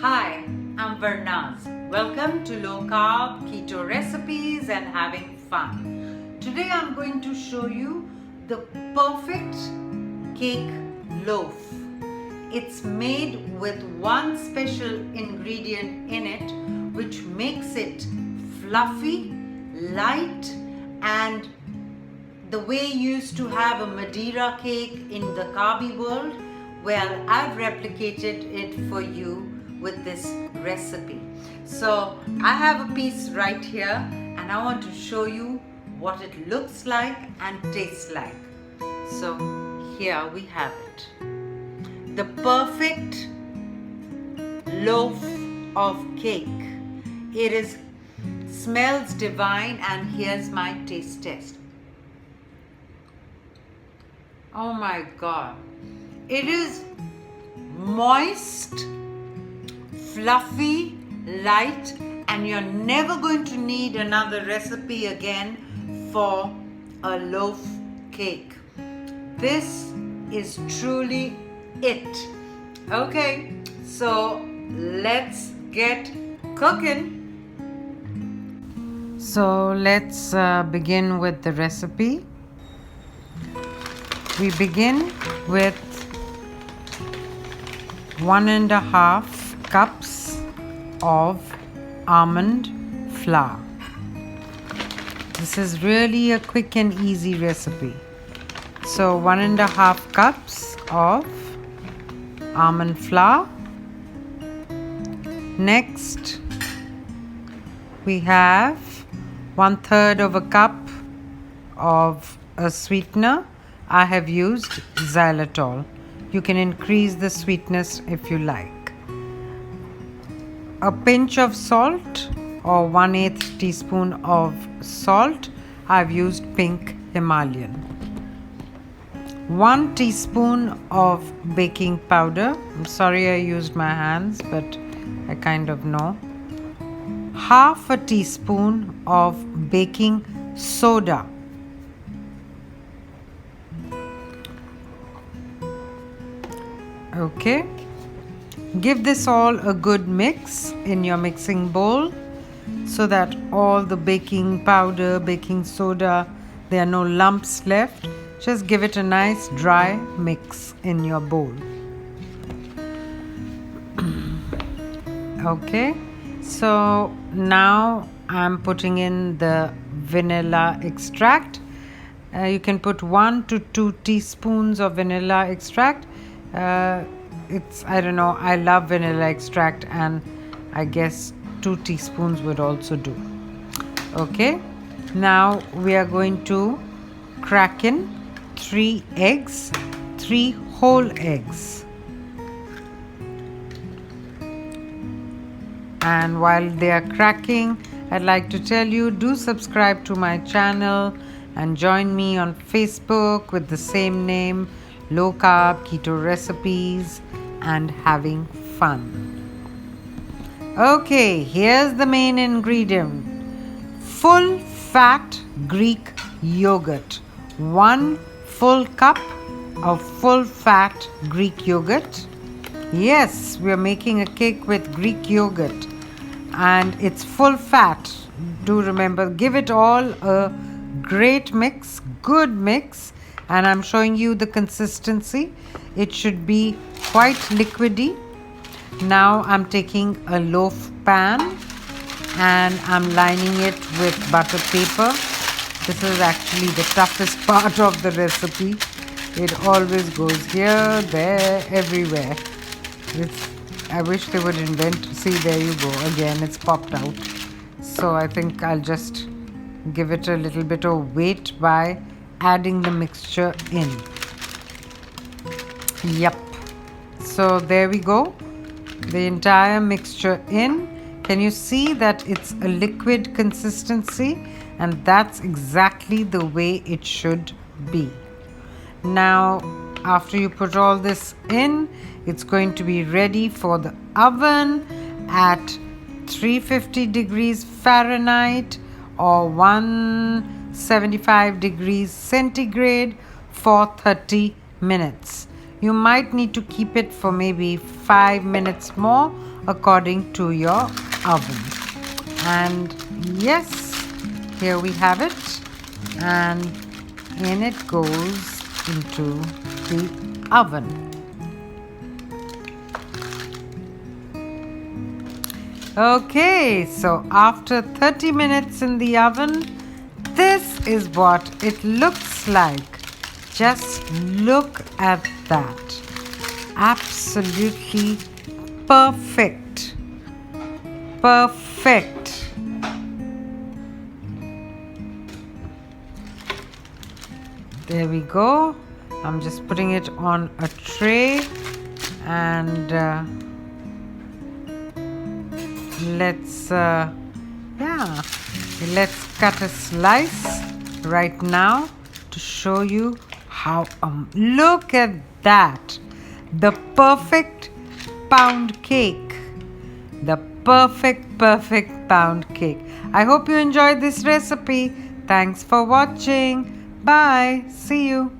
Hi, I'm Varnaz. Welcome to low carb keto recipes and having fun. Today I'm going to show you the perfect cake loaf. It's made with one special ingredient in it which makes it fluffy, light, and the way you used to have a Madeira cake in the carby world, well, I've replicated it for you with this recipe. So I have a piece right here and I want to show you what it looks like and tastes like. So here we have it. The perfect loaf of cake. It smells divine, and here's my taste test. Oh my God. It is moist, fluffy, light, and you're never going to need another recipe again for a loaf cake. This is truly it. Okay, so let's get cooking. So let's begin with the recipe. We begin with 1.5 cups of almond flour. This is really a quick and easy recipe. So 1.5 cups of almond flour. Next, we have 1/3 of a cup of a sweetener. I have used xylitol. You can increase the sweetness if you like. A pinch of salt, or 1/8 teaspoon of salt. I've used pink Himalayan. 1 teaspoon of baking powder. I'm sorry I used my hands, but I kind of know. 1/2 teaspoon of baking soda. Okay, give this all a good mix in your mixing bowl so that all the baking powder, baking soda, there are no lumps left. Just give it a nice dry mix in your bowl. Okay, so now I'm putting in the vanilla extract. You can put 1 to 2 teaspoons of vanilla extract. I don't know, I love vanilla extract, and I guess 2 teaspoons would also do. Okay, now we are going to crack in 3 eggs, 3 whole eggs. And while they are cracking, I'd like to tell you, do subscribe to my channel and join me on Facebook with the same name, Low Carb Keto Recipes and Having Fun. Okay, here's the main ingredient. Full fat Greek yogurt. 1 full cup of full fat Greek yogurt. Yes, we are making a cake with Greek yogurt and it's full fat. Do remember, give it all a great mix, good mix. And I'm showing you the consistency. It should be quite liquidy. Now I'm taking a loaf pan and I'm lining it with butter paper. This is actually the toughest part of the recipe. It always goes here, there, everywhere. I wish they would invent. See, there you go. Again, it's popped out. So I think I'll just give it a little bit of weight by adding the mixture in. Yep. So there we go. The entire mixture in. Can you see that it's a liquid consistency? And that's exactly the way it should be. Now, after you put all this in, it's going to be ready for the oven at 350 degrees Fahrenheit or 175 degrees centigrade for 30 minutes. You might need to keep it for maybe 5 minutes more. according to your oven. And yes, here we have it, and in it goes into the oven. Okay, so after 30 minutes in the oven, this is what it looks like. Just look at that. Absolutely perfect. Perfect. There we go. I'm just putting it on a tray, and let's cut a slice right now to show you how. Look at that, the perfect pound cake, the perfect pound cake. I hope you enjoyed this recipe. Thanks for watching. Bye. See you.